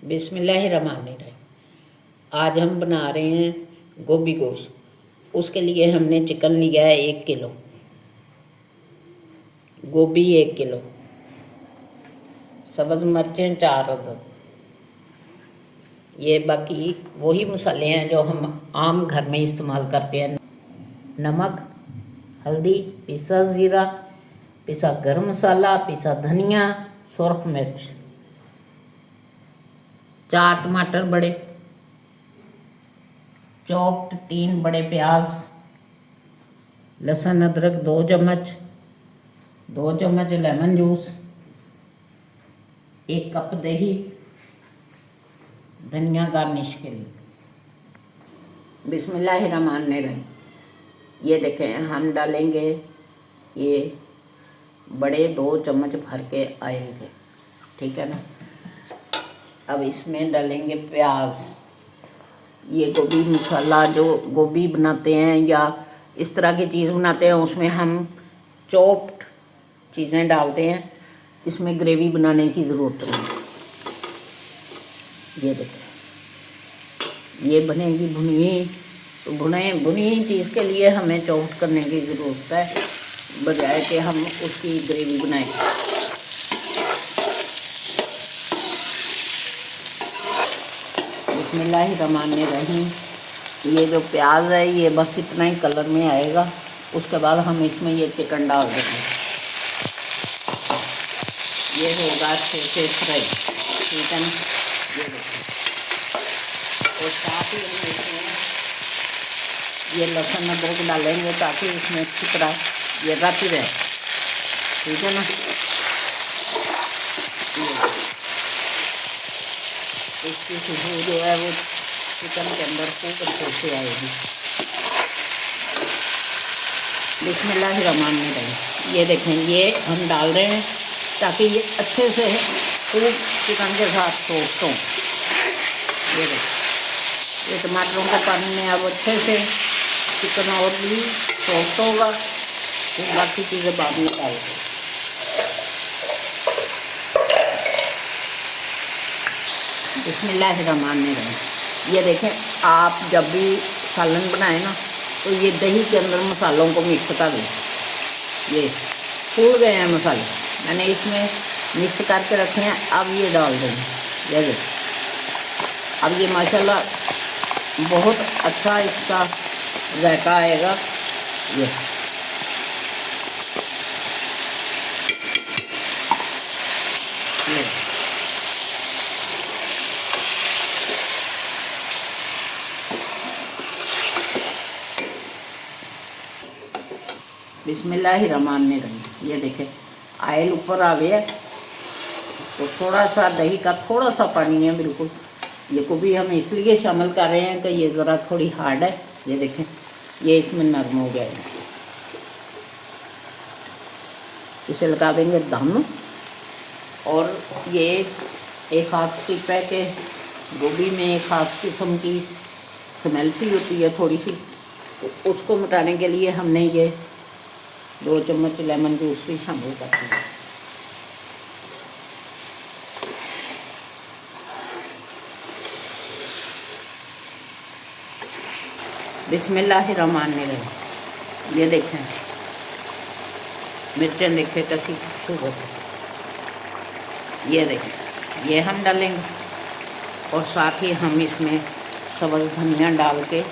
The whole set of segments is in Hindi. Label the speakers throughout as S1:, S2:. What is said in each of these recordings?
S1: बिस्मिल्लाहिर्रहमानिर्रहीम। आज हम बना रहे हैं गोभी गोश्त। उसके लिए हमने चिकन लिया है 1 किलो, गोभी 1 किलो, सब्ज़ मिर्चें 4 अदद। ये बाकी वही मसाले हैं जो हम आम घर में इस्तेमाल करते हैं। नमक, हल्दी, पिसा ज़ीरा, पिसा गरम मसाला, पिसा धनिया, सुरख मिर्च, 4 टमाटर बड़े, चॉप्ड 3 बड़े प्याज, लहसुन अदरक 2 चम्मच, 2 चम्मच लेमन जूस, 1 कप दही, धनिया गार्निश के लिए। बिस्मिल्लाहिर्रहमानिर्रहीम। ये देखें, हम डालेंगे ये बड़े 2 चम्मच भर के ऑयल के, ठीक है ना। अब इसमें डालेंगे प्याज। ये गोभी मसाला जो गोभी बनाते हैं या इस तरह की चीज़ बनाते हैं उसमें हम चॉप्ड चीज़ें डालते हैं। इसमें ग्रेवी बनाने की ज़रूरत नहीं। ये देखें, ये बनेगी भुनी, तो भुनी चीज़ के लिए हमें चॉप्ड करने की ज़रूरत है, बजाय कि हम उसकी ग्रेवी बनाएं। बिस्मिल्लाहिर्रहमानिर्रहीम। ये जो प्याज है ये बस इतना ही कलर में आएगा। उसके बाद हम इसमें ये चिकन डाल देंगे। ये होगा अच्छे से फ्राई, ठीक है ना। ये देखिए, और साथ ही हम इसमें ये लहसुन अदरक डालेंगे ताकि इसमें अच्छी तरह ये रखी रहे, ठीक है ना। इसकी खुशबू जो है वो चिकन के अंदर खूब अच्छे से आएगी। बिस्मिल्लाहिर्रहमानिर्रहीम। ये देखें, ये हम डाल रहे हैं ताकि ये अच्छे से खूब चिकन के साथ सोख हो। ये देखें, ये टमाटरों के पानी में अब अच्छे से चिकन और भी सोख होगा, फिर बाकी चीज़ें बाद में डालेंगे। बिस्मिल्लाहिर्रहमानिर्रहीम। ये देखें, आप जब भी सालन बनाएं ना तो ये दही के अंदर मसालों को मिक्स कर दें। ये फूल गए हैं मसाले, मैंने इसमें मिक्स करके रखे हैं। अब ये डाल देंगे। ये देखें, अब ये माशाल्लाह बहुत अच्छा इसका जायका आएगा। ये बिस्मिल्लाहिर्रहमानिर्रहीम। ये देखें, ऑयल ऊपर आ गया, तो थोड़ा सा दही का थोड़ा सा पानी है बिल्कुल। ये को भी हम इसलिए शामिल कर रहे हैं कि ये ज़रा थोड़ी हार्ड है। ये देखें, ये इसमें नरम हो गया है। इसे लगा देंगे दम। और ये एक ख़ास टिप है कि गोभी में एक ख़ास किस्म की स्मेल सी होती है थोड़ी सी, तो उसको मिटाने के लिए हमने ये 2 चम्मच लेमन जूस भी शामिल करते हैं। बिस्मिल्लाहिर्रहमानिर्रहीम। ये देखें, मिर्चें देखें कैसी खूबसूरत है। ये देखें, ये हम डालेंगे और साथ ही हम इसमें सब्ज़ धनिया डाल के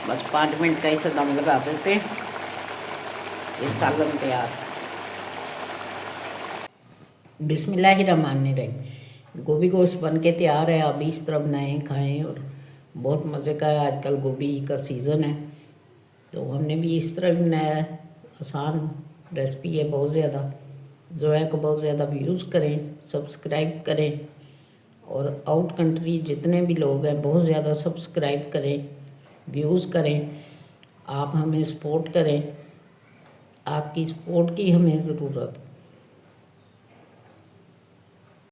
S1: बस 5 मिनट का इसे दम लगा देते हैं। ये सालन तैयार। बिस्मिल्लाहिर्रहमानिर्रहीम। गोभी गोश्त बन के तैयार है। आप इस तरह बनाएं, खाएं और बहुत मज़े का है। आजकल गोभी का सीज़न है तो हमने भी इस तरह भी बनाया है। आसान रेसिपी है बहुत ज़्यादा, जो है कि बहुत ज़्यादा व्यूज़ करें, सब्सक्राइब करें, और आउट कंट्री जितने भी लोग हैं बहुत ज़्यादा सब्सक्राइब करें, व्यूज़ करें। आप हमें सपोर्ट करें, आपकी सपोर्ट की हमें ज़रूरत है।